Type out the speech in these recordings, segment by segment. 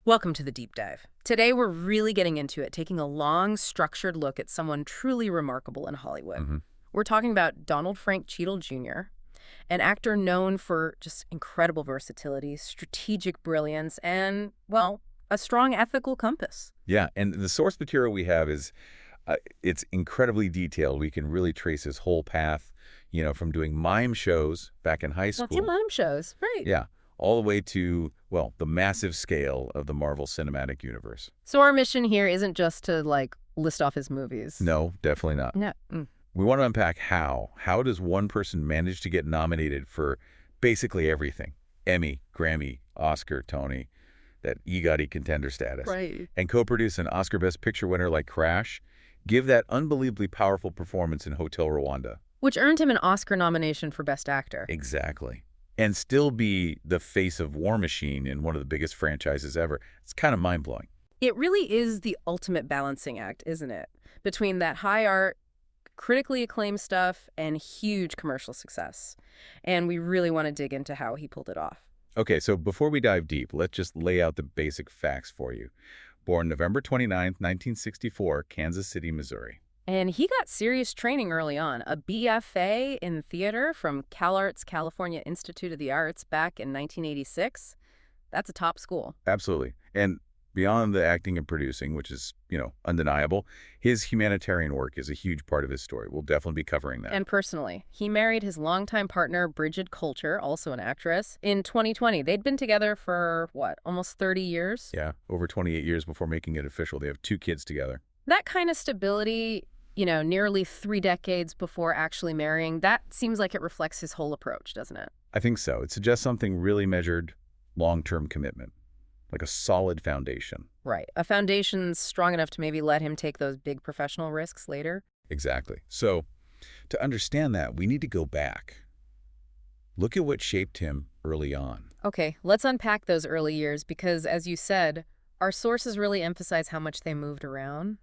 Welcome to the deep dive. Today we're really getting into it, taking a long, structured look at someone truly remarkable in Hollywood. We're talking about Donald Frank Cheadle Jr., an actor known for just incredible versatility, strategic brilliance, and, well, a strong ethical compass. Yeah, and the source material we have is, it's incredibly detailed. We can really trace his whole path, from doing mime shows back in high Well, school. mime shows, right. Yeah, all the way to, well, the massive scale of the Marvel Cinematic Universe. So our mission here isn't just to, list off his movies. No, definitely not. No. We want to unpack how. How does one person manage to get nominated for basically everything? Emmy, Grammy, Oscar, Tony, that EGOT contender status. Right. And co-produce an Oscar Best Picture winner like Crash, give that unbelievably powerful performance in Hotel Rwanda. Which earned him an Oscar nomination for Best Actor. Exactly. And still be the face of War Machine in one of the biggest franchises ever. It's kind of mind-blowing. It really is the ultimate balancing act, isn't it? Between that high art, critically acclaimed stuff, and huge commercial success. And we really want to dig into how he pulled it off. Okay, so before we dive deep, let's just lay out the basic facts for you. Born November 29, 1964, Kansas City, Missouri. And he got serious training early on, a BFA in theater from CalArts California Institute of the Arts back in 1986. That's a top school. Absolutely. And beyond the acting and producing, which is, undeniable, his humanitarian work is a huge part of his story. We'll definitely be covering that. And personally, he married his longtime partner, Bridget Coulter, also an actress, in 2020. They'd been together for, almost 30 years? Yeah, over 28 years before making it official. They have 2 kids together. That kind of stability, nearly 3 decades before actually marrying, that seems like it reflects his whole approach, doesn't it? I think so. It suggests something really measured, long-term commitment, like a solid foundation. Right. A foundation's strong enough to maybe let him take those big professional risks later. Exactly. So, to understand that, we need to go back. Look at what shaped him early on. Okay, let's unpack those early years because, as you said, our sources really emphasize how much they moved around.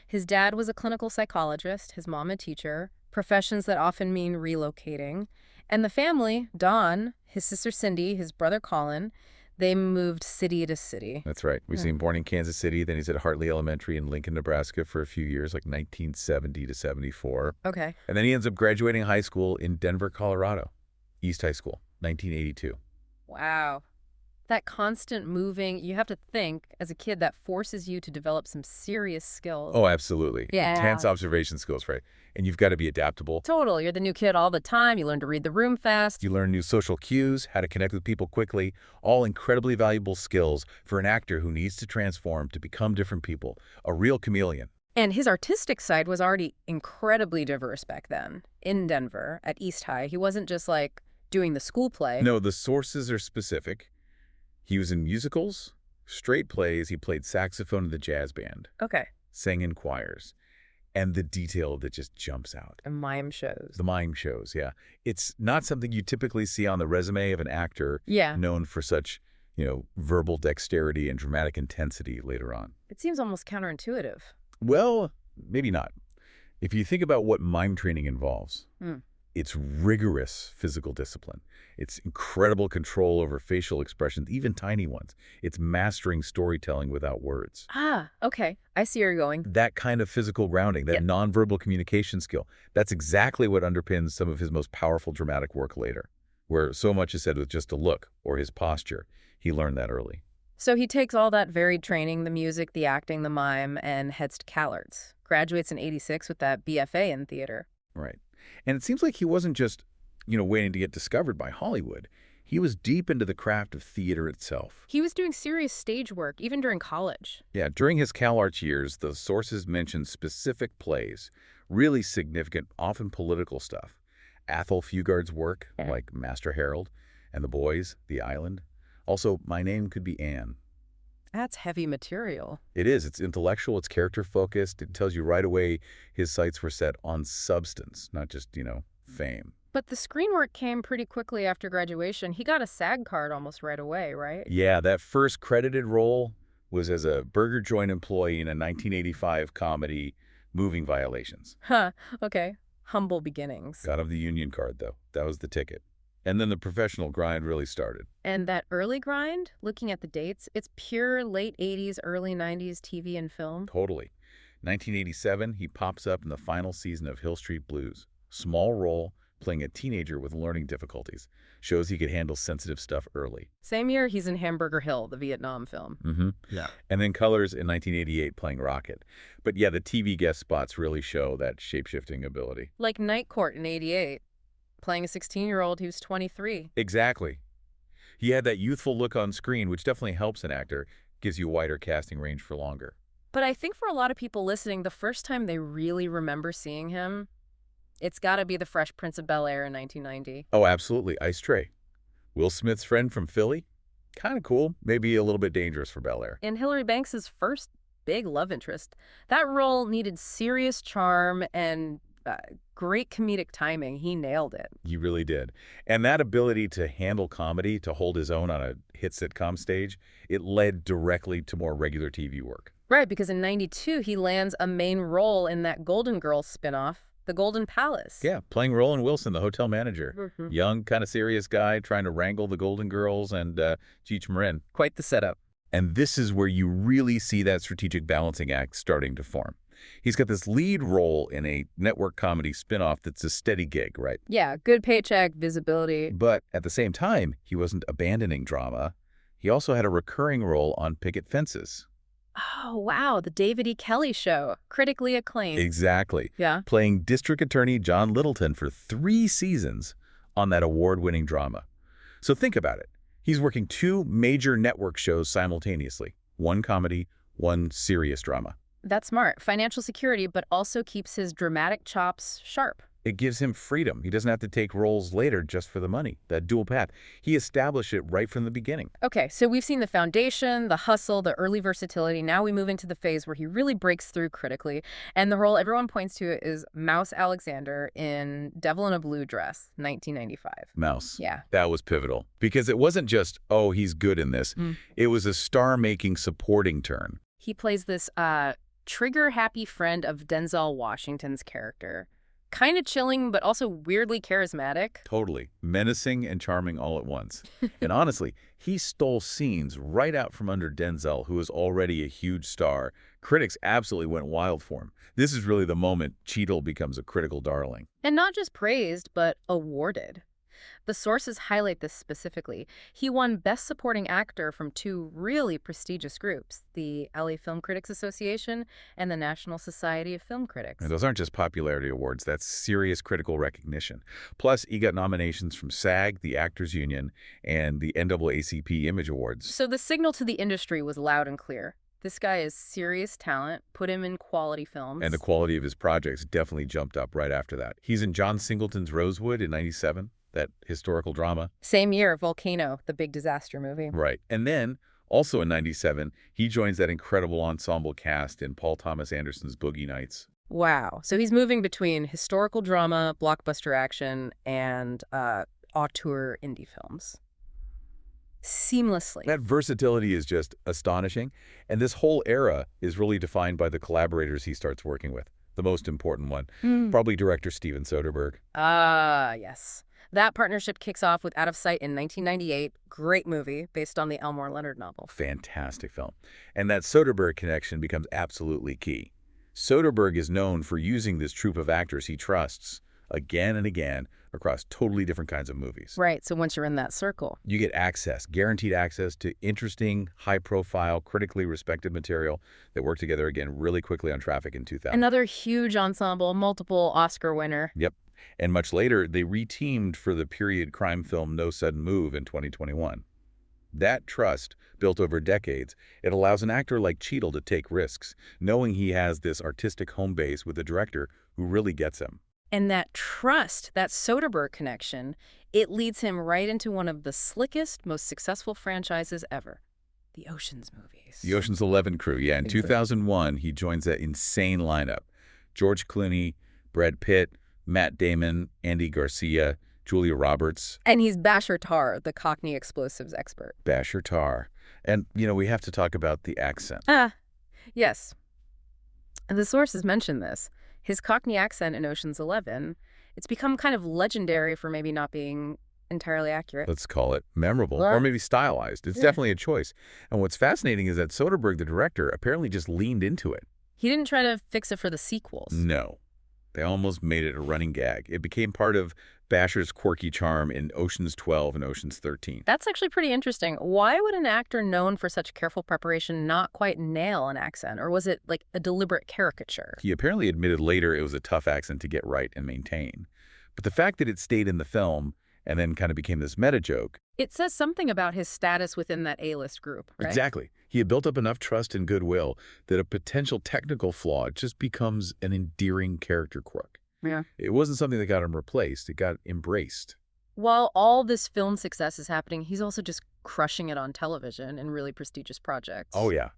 His dad was a clinical psychologist, his mom a teacher, professions that often mean relocating. And the family, Don, his sister Cindy, his brother Colin, they moved city to city. That's right. We see him born in Kansas City, then he's at Hartley Elementary in Lincoln, Nebraska for a few years, like 1970 to 74. Okay. And then he ends up graduating high school in Denver, Colorado, East High School, 1982. Wow. That constant moving, you have to think, as a kid, that forces you to develop some serious skills. Oh, absolutely. Yeah. Intense observation skills, right? And you've got to be adaptable. Total. You're the new kid all the time. You learn to read the room fast. You learn new social cues, how to connect with people quickly, all incredibly valuable skills for an actor who needs to transform to become different people, a real chameleon. And his artistic side was already incredibly diverse back then. In Denver, at East High, he wasn't just doing the school play. No, the sources are specific. He was in musicals, straight plays, he played saxophone in the jazz band. Okay. Sang in choirs. And the detail that just jumps out. And mime shows. The mime shows, yeah. It's not something you typically see on the resume of an actor known for such, verbal dexterity and dramatic intensity later on. It seems almost counterintuitive. Well, maybe not. If you think about what mime training involves, it's rigorous physical discipline. It's incredible control over facial expressions, even tiny ones. It's mastering storytelling without words. Ah, okay. I see where you're going. That kind of physical grounding, that nonverbal communication skill, that's exactly what underpins some of his most powerful dramatic work later, where so much is said with just a look or his posture. He learned that early. So he takes all that varied training, the music, the acting, the mime, and heads to CalArts. Graduates in '86 with that BFA in theater. Right. And it seems like he wasn't just, waiting to get discovered by Hollywood. He was deep into the craft of theater itself. He was doing serious stage work, even during college. Yeah, during his CalArts years, the sources mention specific plays, really significant, often political stuff. Athol Fugard's work, like Master Harold, and The Boys, The Island. Also, My Name Could Be Anne. That's heavy material. It is. It's intellectual. It's character-focused. It tells you right away his sights were set on substance, not just, fame. But the screen work came pretty quickly after graduation. He got a SAG card almost right away, right? Yeah, that first credited role was as a burger joint employee in a 1985 comedy, Moving Violations. Huh, okay. Humble beginnings. Got him the union card, though. That was the ticket. And then the professional grind really started. And that early grind, looking at the dates, it's pure late 80s, early 90s TV and film. Totally. 1987, he pops up in the final season of Hill Street Blues. Small role, playing a teenager with learning difficulties. Shows he could handle sensitive stuff early. Same year, he's in Hamburger Hill, the Vietnam film. Mm-hmm. Yeah. And then Colors in 1988 playing Rocket. But yeah, the TV guest spots really show that shape-shifting ability. Like Night Court in 88, playing a 16-year-old who's 23. Exactly. He had that youthful look on screen, which definitely helps an actor, gives you wider casting range for longer. But I think for a lot of people listening, the first time they really remember seeing him, it's got to be The Fresh Prince of Bel-Air in 1990. Oh, absolutely. Ice Tray. Will Smith's friend from Philly? Kind of cool. Maybe a little bit dangerous for Bel-Air. And Hilary Banks' first big love interest. That role needed serious charm and great comedic timing. He nailed it. He really did. And that ability to handle comedy, to hold his own on a hit sitcom stage, it led directly to more regular TV work. Right, because in 92, he lands a main role in that Golden Girls spinoff, The Golden Palace. Yeah, playing Roland Wilson, the hotel manager. Mm-hmm. Young, kind of serious guy trying to wrangle the Golden Girls and Cheech Marin. Quite the setup. And this is where you really see that strategic balancing act starting to form. He's got this lead role in a network comedy spinoff that's a steady gig, right? Yeah, good paycheck, visibility. But at the same time, he wasn't abandoning drama. He also had a recurring role on Picket Fences. Oh, wow, the David E. Kelly Show, critically acclaimed. Exactly. Yeah. Playing District Attorney John Littleton for 3 seasons on that award-winning drama. So think about it. He's working 2 major network shows simultaneously. One comedy, one serious drama. That's smart. Financial security, but also keeps his dramatic chops sharp. It gives him freedom. He doesn't have to take roles later just for the money, that dual path. He established it right from the beginning. Okay, so we've seen the foundation, the hustle, the early versatility. Now we move into the phase where he really breaks through critically. And the role everyone points to is Mouse Alexander in Devil in a Blue Dress, 1995. Mouse. Yeah. That was pivotal. Because it wasn't just, oh, he's good in this. It was a star-making supporting turn. He plays this trigger-happy friend of Denzel Washington's character. Kind of chilling, but also weirdly charismatic. Totally. Menacing and charming all at once. And honestly, he stole scenes right out from under Denzel, who was already a huge star. Critics absolutely went wild for him. This is really the moment Cheadle becomes a critical darling. And not just praised, but awarded. The sources highlight this specifically. He won Best Supporting Actor from 2 really prestigious groups, the LA Film Critics Association and the National Society of Film Critics. And those aren't just popularity awards, that's serious critical recognition. Plus, he got nominations from SAG, the Actors Union, and the NAACP Image Awards. So the signal to the industry was loud and clear. This guy is serious talent. Put him in quality films. And the quality of his projects definitely jumped up right after that. He's in John Singleton's Rosewood in 97. That historical drama. Same year, Volcano, the big disaster movie. Right. And then, also in 97, he joins that incredible ensemble cast in Paul Thomas Anderson's Boogie Nights. Wow. So he's moving between historical drama, blockbuster action, and auteur indie films. Seamlessly. That versatility is just astonishing. And this whole era is really defined by the collaborators he starts working with. The most important one, probably director Steven Soderbergh. Yes. That partnership kicks off with Out of Sight in 1998. Great movie based on the Elmore Leonard novel. Fantastic film. And that Soderbergh connection becomes absolutely key. Soderbergh is known for using this troupe of actors he trusts again and again across totally different kinds of movies. Right, so once you're in that circle, you get access, guaranteed access to interesting, high-profile, critically respected material that worked together again really quickly on Traffic in 2000. Another huge ensemble, multiple Oscar winner. Yep. And much later, they reteamed for the period crime film No Sudden Move in 2021. That trust, built over decades, it allows an actor like Cheadle to take risks, knowing he has this artistic home base with a director who really gets him. And that trust, that Soderbergh connection, it leads him right into one of the slickest, most successful franchises ever, the Ocean's movies. The Ocean's 11 crew, yeah. In 2001, he joins that insane lineup. George Clooney, Brad Pitt, Matt Damon, Andy Garcia, Julia Roberts. And he's Bashir Tarr, the Cockney explosives expert. Bashir Tarr. And, we have to talk about the accent. Yes. And the sources mention this. His Cockney accent in Ocean's 11, it's become kind of legendary for maybe not being entirely accurate. Let's call it memorable, or maybe stylized. It's definitely a choice. And what's fascinating is that Soderbergh, the director, apparently just leaned into it. He didn't try to fix it for the sequels. No. They almost made it a running gag. It became part of Basher's quirky charm in Ocean's 12 and Ocean's 13. That's actually pretty interesting. Why would an actor known for such careful preparation not quite nail an accent? Or was it like a deliberate caricature? He apparently admitted later it was a tough accent to get right and maintain. But the fact that it stayed in the film and then kind of became this meta joke. It says something about his status within that A-list group, right? Exactly. He had built up enough trust and goodwill that a potential technical flaw just becomes an endearing character quirk. Yeah. It wasn't something that got him replaced. It got embraced. While all this film success is happening, he's also just crushing it on television in really prestigious projects. Oh, yeah.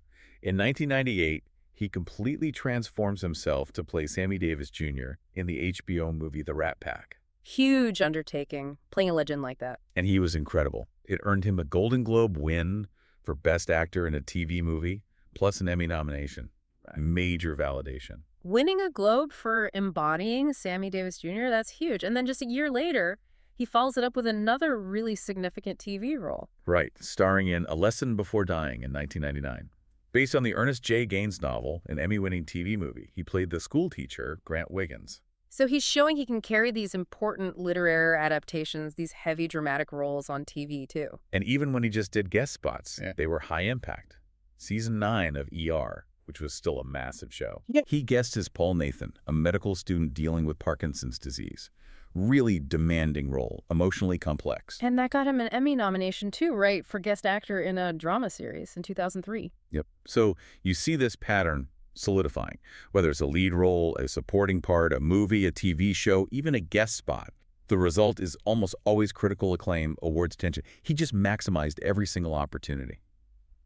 In 1998, he completely transforms himself to play Sammy Davis Jr. in the HBO movie The Rat Pack. Huge undertaking, playing a legend like that. And he was incredible. It earned him a Golden Globe win for Best Actor in a TV movie, plus an Emmy nomination. Major validation. Winning a Globe for embodying Sammy Davis Jr., that's huge. And then just a year later, he follows it up with another really significant TV role. Right, starring in A Lesson Before Dying in 1999. Based on the Ernest J. Gaines novel, an Emmy-winning TV movie, he played the school teacher, Grant Wiggins. So he's showing he can carry these important literary adaptations, these heavy dramatic roles on TV, too. And even when he just did guest spots, they were high impact. Season 9 of ER, which was still a massive show. He guessed as Paul Nathan, a medical student dealing with Parkinson's disease. Really demanding role, emotionally complex. And that got him an Emmy nomination, too, right, for guest actor in a drama series in 2003. Yep. So you see this pattern solidifying, whether it's a lead role, a supporting part, a movie, a TV show, even a guest spot. The result is almost always critical acclaim, awards attention. He just maximized every single opportunity.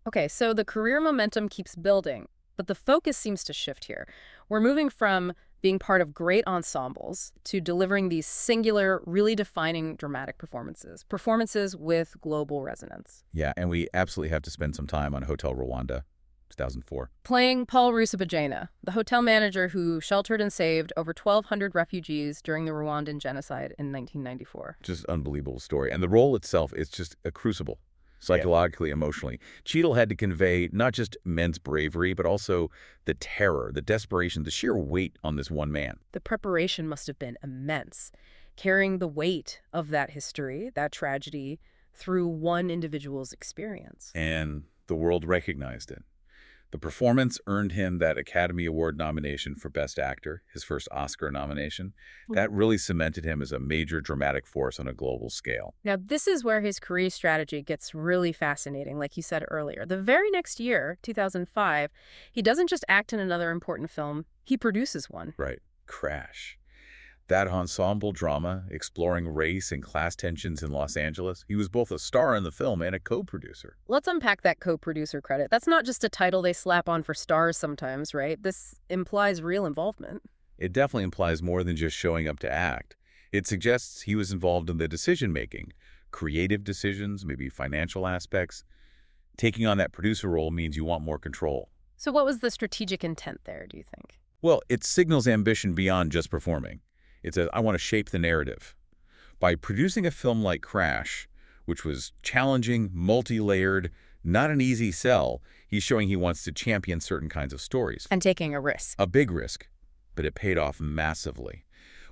Okay, so the career momentum keeps building, but the focus seems to shift here. We're moving from being part of great ensembles to delivering these singular, really defining dramatic performances. Performances with global resonance. Yeah, and we absolutely have to spend some time on Hotel Rwanda. 2004. Playing Paul Rusesabagina, the hotel manager who sheltered and saved over 1,200 refugees during the Rwandan genocide in 1994. Just unbelievable story. And the role itself is just a crucible, psychologically, emotionally. Cheadle had to convey not just men's bravery, but also the terror, the desperation, the sheer weight on this one man. The preparation must have been immense, carrying the weight of that history, that tragedy, through one individual's experience. And the world recognized it. The performance earned him that Academy Award nomination for Best Actor, his first Oscar nomination. That really cemented him as a major dramatic force on a global scale. Now, this is where his career strategy gets really fascinating, like you said earlier. The very next year, 2005, he doesn't just act in another important film, he produces one. Right. Crash. That ensemble drama exploring race and class tensions in Los Angeles. He was both a star in the film and a co-producer. Let's unpack that co-producer credit. That's not just a title they slap on for stars sometimes, right? This implies real involvement. It definitely implies more than just showing up to act. It suggests he was involved in the decision-making, creative decisions, maybe financial aspects. Taking on that producer role means you want more control. So what was the strategic intent there, do you think? Well, it signals ambition beyond just performing. It says, I want to shape the narrative. By producing a film like Crash, which was challenging, multi-layered, not an easy sell, he's showing he wants to champion certain kinds of stories. And taking a risk. A big risk, but it paid off massively.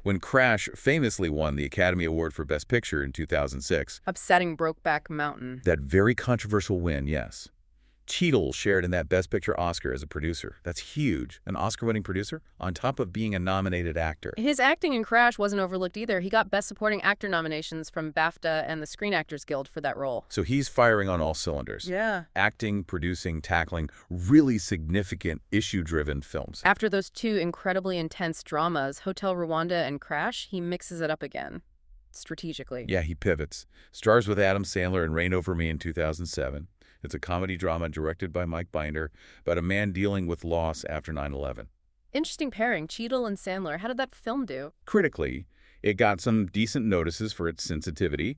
When Crash famously won the Academy Award for Best Picture in 2006. Upsetting Brokeback Mountain. That very controversial win, yes. Cheadle shared in that Best Picture Oscar as a producer. That's huge. An Oscar-winning producer on top of being a nominated actor. His acting in Crash wasn't overlooked either. He got Best Supporting Actor nominations from BAFTA and the Screen Actors Guild for that role. So he's firing on all cylinders. Yeah. Acting, producing, tackling really significant issue-driven films. After those two incredibly intense dramas, Hotel Rwanda and Crash, he mixes it up again. Strategically. Yeah, he pivots. Stars with Adam Sandler in Reign Over Me in 2007. It's a comedy drama directed by Mike Binder about a man dealing with loss after 9/11. Interesting pairing, Cheadle and Sandler. How did that film do? Critically, it got some decent notices for its sensitivity,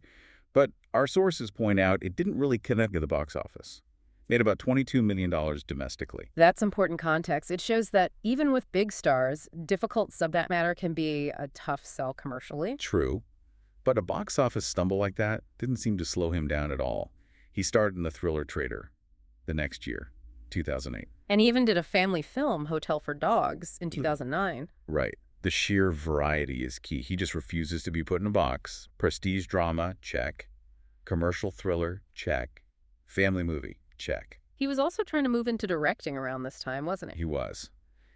but our sources point out it didn't really connect to the box office. Made about $22 million domestically. That's important context. It shows that even with big stars, difficult subject matter can be a tough sell commercially. True. But a box office stumble like that didn't seem to slow him down at all. He starred in The Thriller Trader the next year, 2008. And he even did a family film, Hotel for Dogs, in 2009. Right. The sheer variety is key. He just refuses to be put in a box. Prestige drama, check. Commercial thriller, check. Family movie, check. He was also trying to move into directing around this time, wasn't he? He was.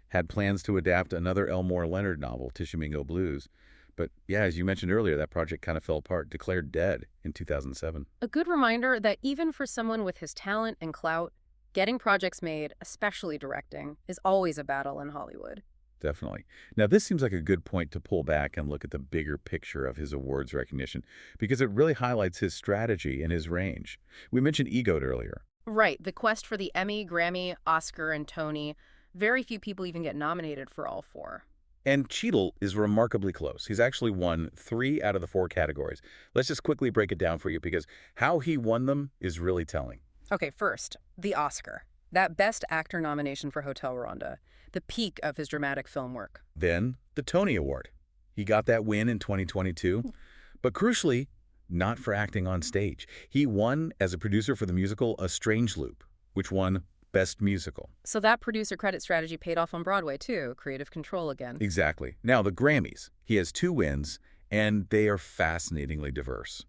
Had plans to adapt another Elmore Leonard novel, Tishomingo Blues. But yeah, as you mentioned earlier, that project kind of fell apart, declared dead in 2007. A good reminder that even for someone with his talent and clout, getting projects made, especially directing, is always a battle in Hollywood. Definitely. Now, this seems like a good point to pull back and look at the bigger picture of his awards recognition, because it really highlights his strategy and his range. We mentioned EGOT earlier. Right. The quest for the Emmy, Grammy, Oscar, and Tony. Very few people even get nominated for all four. And Cheadle is remarkably close. He's actually won 3 out of the 4 categories. Let's just quickly break it down for you, because how he won them is really telling. Okay, first, the Oscar. That Best Actor nomination for Hotel Rwanda. The peak of his dramatic film work. Then, the Tony Award. He got that win in 2022. But crucially, not for acting on stage. He won as a producer for the musical A Strange Loop, which won Best Musical. So that producer credit strategy paid off on Broadway, too. Creative control again. Exactly. Now, the Grammys. He has 2 wins, and they are fascinatingly diverse.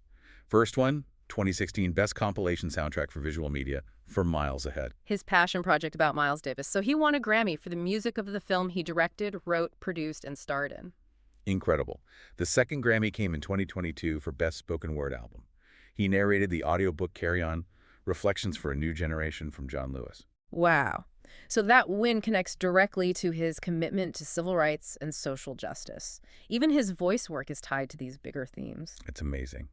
First one, 2016 Best Compilation Soundtrack for Visual Media for Miles Ahead. His passion project about Miles Davis. So he won a Grammy for the music of the film he directed, wrote, produced, and starred in. Incredible. The second Grammy came in 2022 for Best Spoken Word Album. He narrated the audiobook Carry On, Reflections for a New Generation from John Lewis. Wow. So that win connects directly to his commitment to civil rights and social justice. Even his voice work is tied to these bigger themes. It's amazing.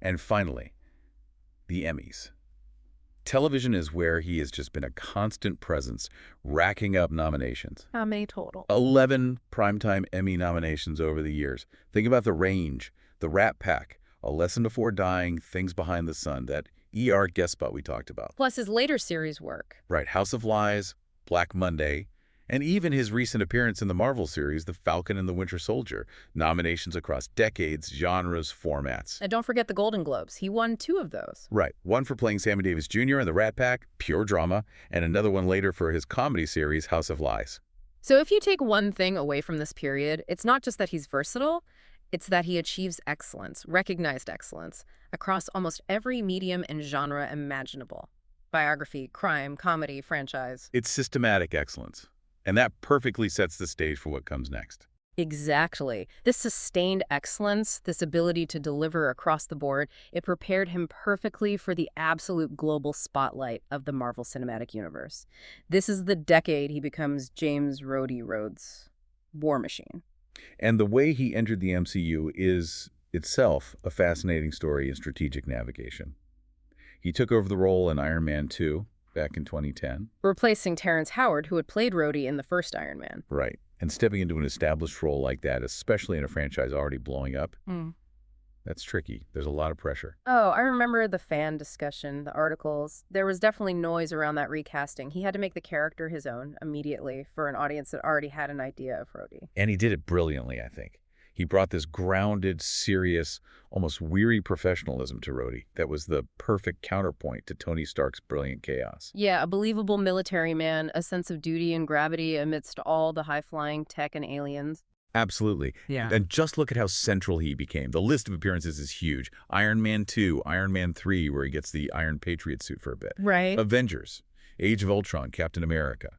And finally, the Emmys. Television is where he has just been a constant presence, racking up nominations. How many total? 11 Primetime Emmy nominations over the years. Think about The Range, The Rat Pack, A Lesson Before Dying, Things Behind the Sun, that ER guest spot we talked about. Plus his later series work. Right, House of Lies, Black Monday, and even his recent appearance in the Marvel series, The Falcon and the Winter Soldier. Nominations across decades, genres, formats. And don't forget the Golden Globes. He won 2 of those. Right, one for playing Sammy Davis Jr. in The Rat Pack, pure drama, and another one later for his comedy series, House of Lies. So if you take one thing away from this period, it's not just that he's versatile, it's that he achieves excellence, recognized excellence, across almost every medium and genre imaginable. Biography, crime, comedy, franchise. It's systematic excellence. And that perfectly sets the stage for what comes next. Exactly. This sustained excellence, this ability to deliver across the board, it prepared him perfectly for the absolute global spotlight of the Marvel Cinematic Universe. This is the decade he becomes James Rhodey Rhodes' War Machine. And the way he entered the MCU is itself a fascinating story in strategic navigation. He took over the role in Iron Man 2 back in 2010. Replacing Terrence Howard, who had played Rhodey in the first Iron Man. Right. And stepping into an established role like that, especially in a franchise already blowing up, that's tricky. There's a lot of pressure. Oh, I remember the fan discussion, the articles. There was definitely noise around that recasting. He had to make the character his own immediately for an audience that already had an idea of Rhodey. And he did it brilliantly, I think. He brought this grounded, serious, almost weary professionalism to Rhodey that was the perfect counterpoint to Tony Stark's brilliant chaos. Yeah, a believable military man, a sense of duty and gravity amidst all the high-flying tech and aliens. Absolutely. Yeah. And just look at how central he became. The list of appearances is huge. Iron Man 2, Iron Man 3, where he gets the Iron Patriot suit for a bit. Right. Avengers, Age of Ultron, Captain America.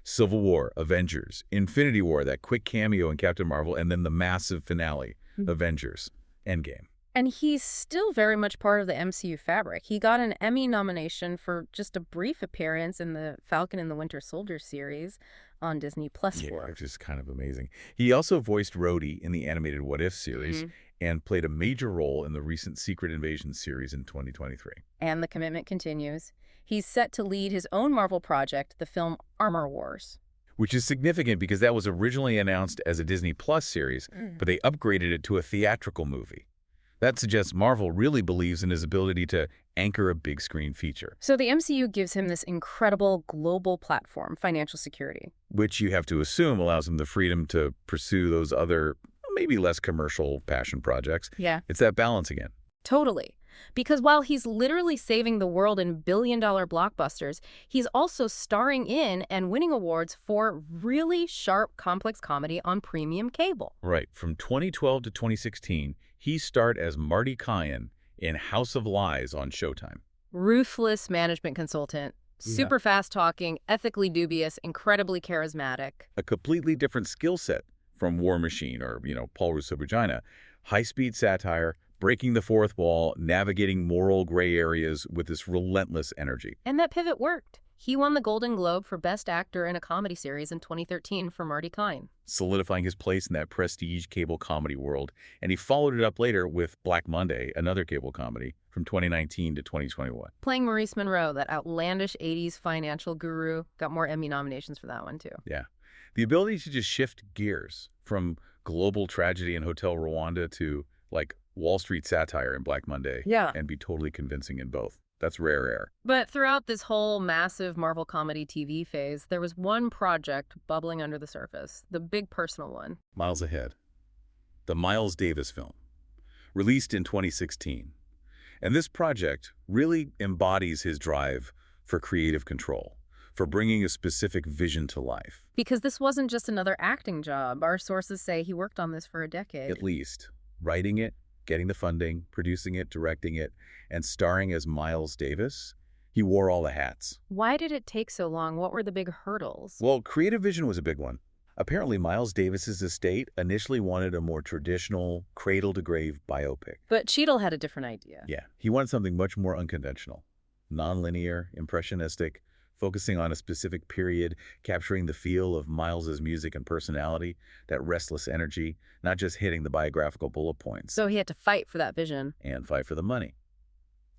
Civil War, Avengers, Infinity War, that quick cameo in Captain Marvel, and then the massive finale, Avengers, Endgame. And he's still very much part of the MCU fabric. He got an Emmy nomination for just a brief appearance in the Falcon and the Winter Soldier series on Disney Plus. Yeah, which is kind of amazing. He also voiced Rhodey in the animated What If series and played a major role in the recent Secret Invasion series in 2023. And the commitment continues. He's set to lead his own Marvel project, the film Armor Wars. Which is significant because that was originally announced as a Disney Plus series, but they upgraded it to a theatrical movie. That suggests Marvel really believes in his ability to anchor a big screen feature. So the MCU gives him this incredible global platform, financial security. Which you have to assume allows him the freedom to pursue those other maybe less commercial passion projects. Yeah. It's that balance again. Totally. Because while he's literally saving the world in billion-dollar blockbusters, he's also starring in and winning awards for really sharp, complex comedy on premium cable. Right. From 2012 to 2016, he starred as Marty Kyan in House of Lies on Showtime. Ruthless management consultant, super fast-talking, ethically dubious, incredibly charismatic. A completely different skill set from War Machine or, Paul Russo Vagina. High-speed satire, breaking the fourth wall, navigating moral gray areas with this relentless energy. And that pivot worked. He won the Golden Globe for Best Actor in a Comedy Series in 2013 for Marty Kyan, Solidifying his place in that prestige cable comedy world. And he followed it up later with Black Monday, another cable comedy, from 2019 to 2021. playing Maurice Monroe, that outlandish 80s financial guru. Got more Emmy nominations for that one, too. Yeah. The ability to just shift gears from global tragedy in Hotel Rwanda to, like, Wall Street satire in Black Monday. Yeah. And be totally convincing in both. That's rare air. But throughout this whole massive Marvel comedy TV phase, there was one project bubbling under the surface, the big personal one. Miles Ahead. The Miles Davis film. Released in 2016. And this project really embodies his drive for creative control, for bringing a specific vision to life. Because this wasn't just another acting job. Our sources say he worked on this for a decade. At least. Writing it, getting the funding, producing it, directing it, and starring as Miles Davis. He wore all the hats. Why did it take so long? What were the big hurdles? Well, creative vision was a big one. Apparently, Miles Davis's estate initially wanted a more traditional, cradle-to-grave biopic. But Cheadle had a different idea. Yeah, he wanted something much more unconventional. Non-linear, impressionistic, focusing on a specific period, capturing the feel of Miles's music and personality, that restless energy, not just hitting the biographical bullet points. So he had to fight for that vision. And fight for the money.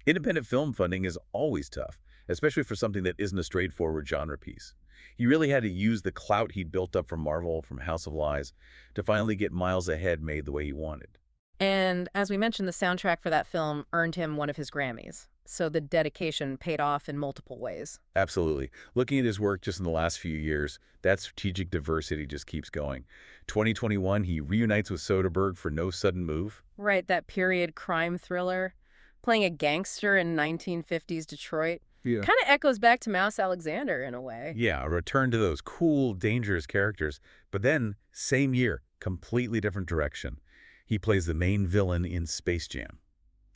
Independent film funding is always tough, especially for something that isn't a straightforward genre piece. He really had to use the clout he'd built up from Marvel, from House of Lies, to finally get Miles Ahead made the way he wanted. And as we mentioned, the soundtrack for that film earned him one of his Grammys. So the dedication paid off in multiple ways. Absolutely. Looking at his work just in the last few years, that strategic diversity just keeps going. 2021, he reunites with Soderbergh for No Sudden Move. Right, that period crime thriller, playing a gangster in 1950s Detroit. Yeah. Kind of echoes back to Mouse Alexander in a way. Yeah, a return to those cool, dangerous characters. But then, same year, completely different direction. He plays the main villain in Space Jam.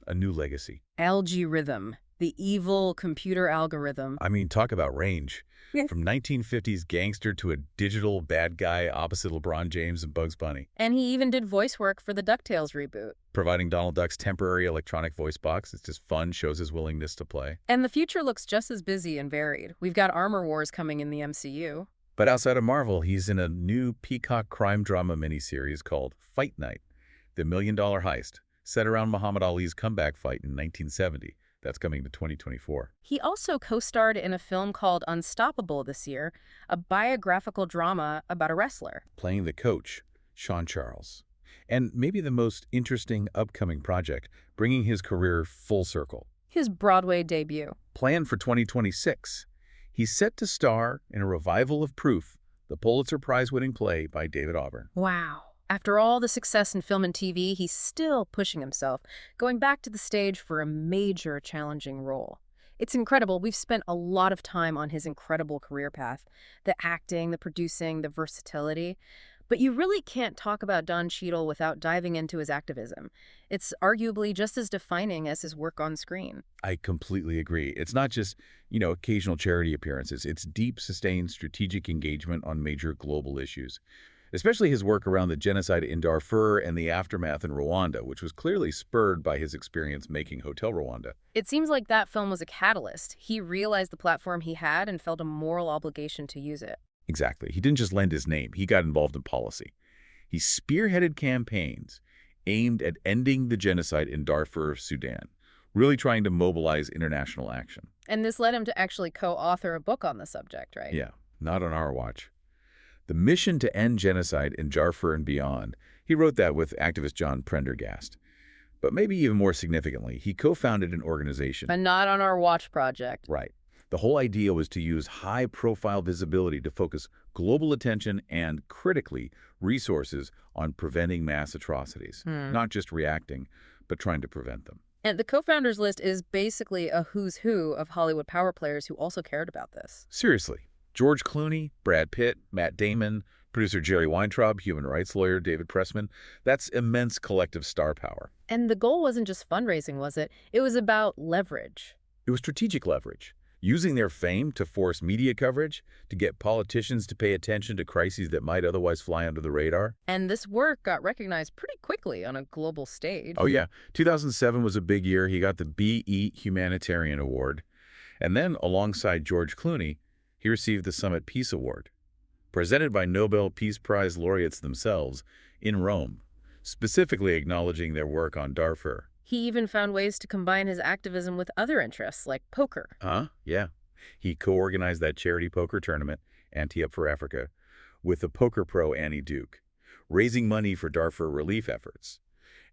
A new legacy. Algorithm, the evil computer algorithm. I mean, talk about range. From 1950s gangster to a digital bad guy opposite LeBron James and Bugs Bunny. And he even did voice work for the DuckTales reboot. Providing Donald Duck's temporary electronic voice box. It's just fun, shows his willingness to play. And the future looks just as busy and varied. We've got Armor Wars coming in the MCU. But outside of Marvel, he's in a new Peacock crime drama miniseries called Fight Night, the $1 Million Heist, set around Muhammad Ali's comeback fight in 1970. That's coming to 2024. He also co-starred in a film called Unstoppable this year, a biographical drama about a wrestler. Playing the coach, Sean Charles. And maybe the most interesting upcoming project, bringing his career full circle. His Broadway debut. Planned for 2026. He's set to star in a revival of Proof, the Pulitzer Prize-winning play by David Auburn. Wow. After all the success in film and TV, he's still pushing himself, going back to the stage for a major challenging role. It's incredible. We've spent a lot of time on his incredible career path, the acting, the producing, the versatility. But you really can't talk about Don Cheadle without diving into his activism. It's arguably just as defining as his work on screen. I completely agree. It's not just, occasional charity appearances. It's deep, sustained strategic engagement on major global issues. Especially his work around the genocide in Darfur and the aftermath in Rwanda, which was clearly spurred by his experience making Hotel Rwanda. It seems like that film was a catalyst. He realized the platform he had and felt a moral obligation to use it. Exactly. He didn't just lend his name. He got involved in policy. He spearheaded campaigns aimed at ending the genocide in Darfur, Sudan, really trying to mobilize international action. And this led him to actually co-author a book on the subject, right? Yeah, not on our watch. The Mission to End Genocide in Darfur and Beyond. He wrote that with activist John Prendergast. But maybe even more significantly, he co-founded an organization. A Not on Our Watch project. Right. The whole idea was to use high-profile visibility to focus global attention and, critically, resources on preventing mass atrocities. Not just reacting, but trying to prevent them. And the co-founders list is basically a who's who of Hollywood power players who also cared about this. Seriously. George Clooney, Brad Pitt, Matt Damon, producer Jerry Weintraub, human rights lawyer David Pressman. That's immense collective star power. And the goal wasn't just fundraising, was it? It was about leverage. It was strategic leverage, using their fame to force media coverage, to get politicians to pay attention to crises that might otherwise fly under the radar. And this work got recognized pretty quickly on a global stage. Oh, yeah. 2007 was a big year. He got the BE Humanitarian Award. And then, alongside George Clooney, he received the Summit Peace Award, presented by Nobel Peace Prize laureates themselves in Rome, specifically acknowledging their work on Darfur. He even found ways to combine his activism with other interests, like poker. Yeah. He co-organized that charity poker tournament, Ante Up for Africa, with the poker pro Annie Duke, raising money for Darfur relief efforts.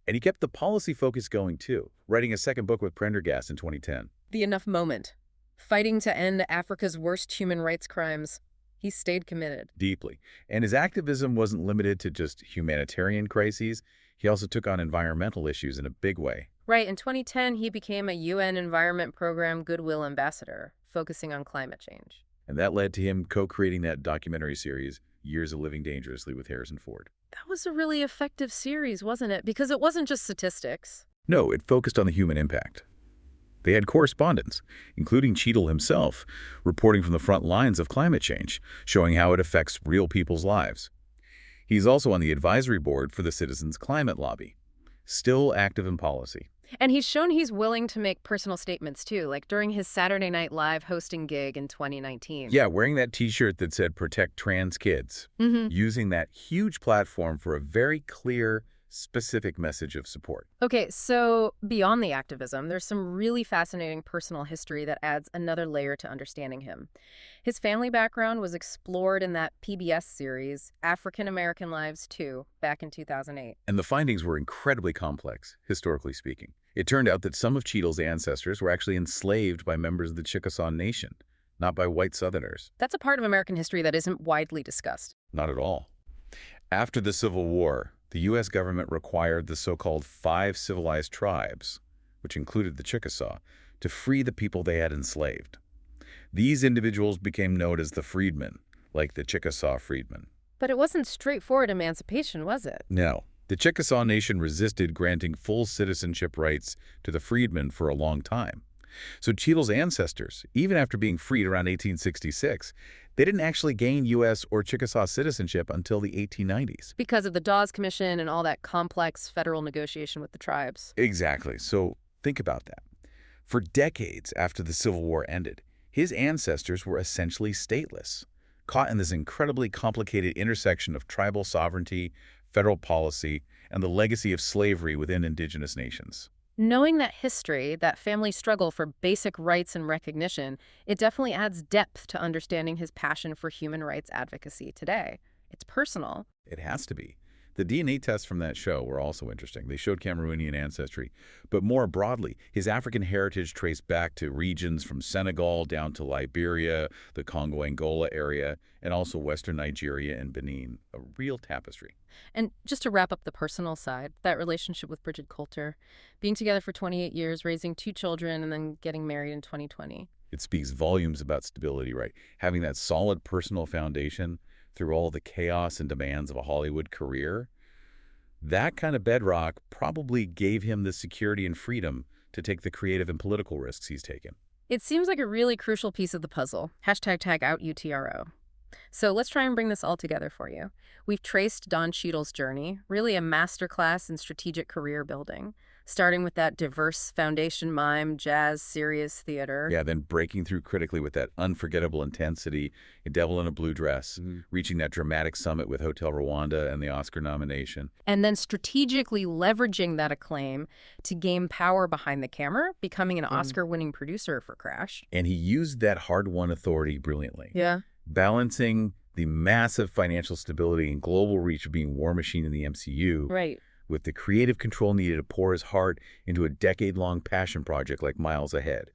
And he kept the policy focus going, too, writing a second book with Prendergast in 2010. The Enough Moment. Fighting to end Africa's worst human rights crimes. He stayed committed. Deeply. And his activism wasn't limited to just humanitarian crises. He also took on environmental issues in a big way. Right. In 2010, he became a UN Environment Program Goodwill Ambassador, focusing on climate change. And that led to him co-creating that documentary series, Years of Living Dangerously, with Harrison Ford. That was a really effective series, wasn't it? Because it wasn't just statistics. No, it focused on the human impact. They had correspondents, including Cheadle himself, reporting from the front lines of climate change, showing how it affects real people's lives. He's also on the advisory board for the Citizens Climate Lobby, still active in policy. And he's shown he's willing to make personal statements, too, like during his Saturday Night Live hosting gig in 2019. Yeah, wearing that T-shirt that said, "Protect Trans Kids," using that huge platform for a very clear, specific message of support. Okay, so beyond the activism, there's some really fascinating personal history that adds another layer to understanding him. His family background was explored in that PBS series, African American Lives 2, back in 2008. And the findings were incredibly complex, historically speaking. It turned out that some of Cheadle's ancestors were actually enslaved by members of the Chickasaw Nation, not by white Southerners. That's a part of American history that isn't widely discussed. Not at all. After the Civil War, the U.S. government required the so-called 5 civilized tribes, which included the Chickasaw, to free the people they had enslaved. These individuals became known as the freedmen, like the Chickasaw freedmen. But it wasn't straightforward emancipation, was it? No. The Chickasaw Nation resisted granting full citizenship rights to the freedmen for a long time. So Cheadle's ancestors, even after being freed around 1866, they didn't actually gain U.S. or Chickasaw citizenship until the 1890s. Because of the Dawes Commission and all that complex federal negotiation with the tribes. Exactly. So think about that. For decades after the Civil War ended, his ancestors were essentially stateless, caught in this incredibly complicated intersection of tribal sovereignty, federal policy, and the legacy of slavery within indigenous nations. Knowing that history, that family struggle for basic rights and recognition, it definitely adds depth to understanding his passion for human rights advocacy today. It's personal. It has to be. The DNA tests from that show were also interesting. They showed Cameroonian ancestry. But more broadly, his African heritage traced back to regions from Senegal down to Liberia, the Congo-Angola area, and also Western Nigeria and Benin. A real tapestry. And just to wrap up the personal side, that relationship with Bridget Coulter, being together for 28 years, raising 2 children, and then getting married in 2020. It speaks volumes about stability, right? Having that solid personal foundation through all the chaos and demands of a Hollywood career, that kind of bedrock probably gave him the security and freedom to take the creative and political risks he's taken. It seems like a really crucial piece of the puzzle. #TagOutUTRO. So let's try and bring this all together for you. We've traced Don Cheadle's journey, really a masterclass in strategic career building, starting with that diverse foundation mime, jazz, serious theater. Yeah, then breaking through critically with that unforgettable intensity, A Devil in a Blue Dress, reaching that dramatic summit with Hotel Rwanda and the Oscar nomination. And then strategically leveraging that acclaim to gain power behind the camera, becoming an Oscar-winning producer for Crash. And he used that hard-won authority brilliantly. Yeah. Balancing the massive financial stability and global reach of being War Machine in the MCU. Right. With the creative control needed to pour his heart into a decade-long passion project like Miles Ahead.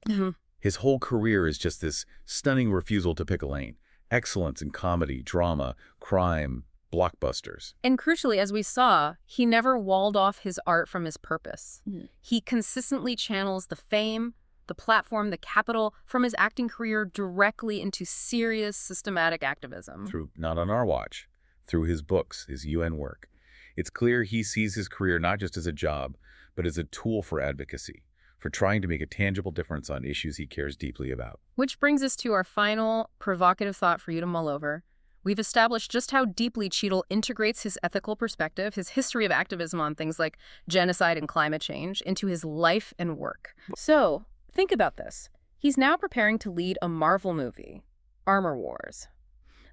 His whole career is just this stunning refusal to pick a lane. Excellence in comedy, drama, crime, blockbusters. And crucially, as we saw, he never walled off his art from his purpose. He consistently channels the fame, the platform, the capital from his acting career directly into serious, systematic activism. Through Not on Our Watch, through his books, his UN work. It's clear he sees his career not just as a job, but as a tool for advocacy, for trying to make a tangible difference on issues he cares deeply about. Which brings us to our final provocative thought for you to mull over. We've established just how deeply Cheadle integrates his ethical perspective, his history of activism on things like genocide and climate change, into his life and work. So, think about this. He's now preparing to lead a Marvel movie, Armor Wars.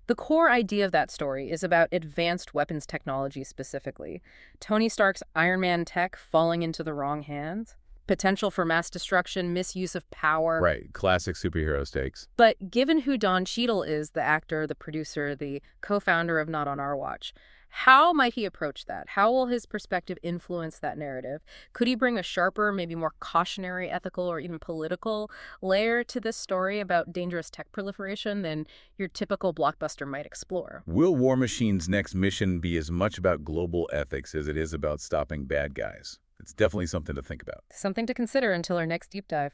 The core idea of that story is about advanced weapons technology specifically. Tony Stark's Iron Man tech falling into the wrong hands. Potential for mass destruction, misuse of power. Right, classic superhero stakes. But given who Don Cheadle is, the actor, the producer, the co-founder of Not on Our Watch, how might he approach that? How will his perspective influence that narrative? Could he bring a sharper, maybe more cautionary ethical or even political layer to this story about dangerous tech proliferation than your typical blockbuster might explore? Will War Machine's next mission be as much about global ethics as it is about stopping bad guys? It's definitely something to think about. Something to consider until our next deep dive.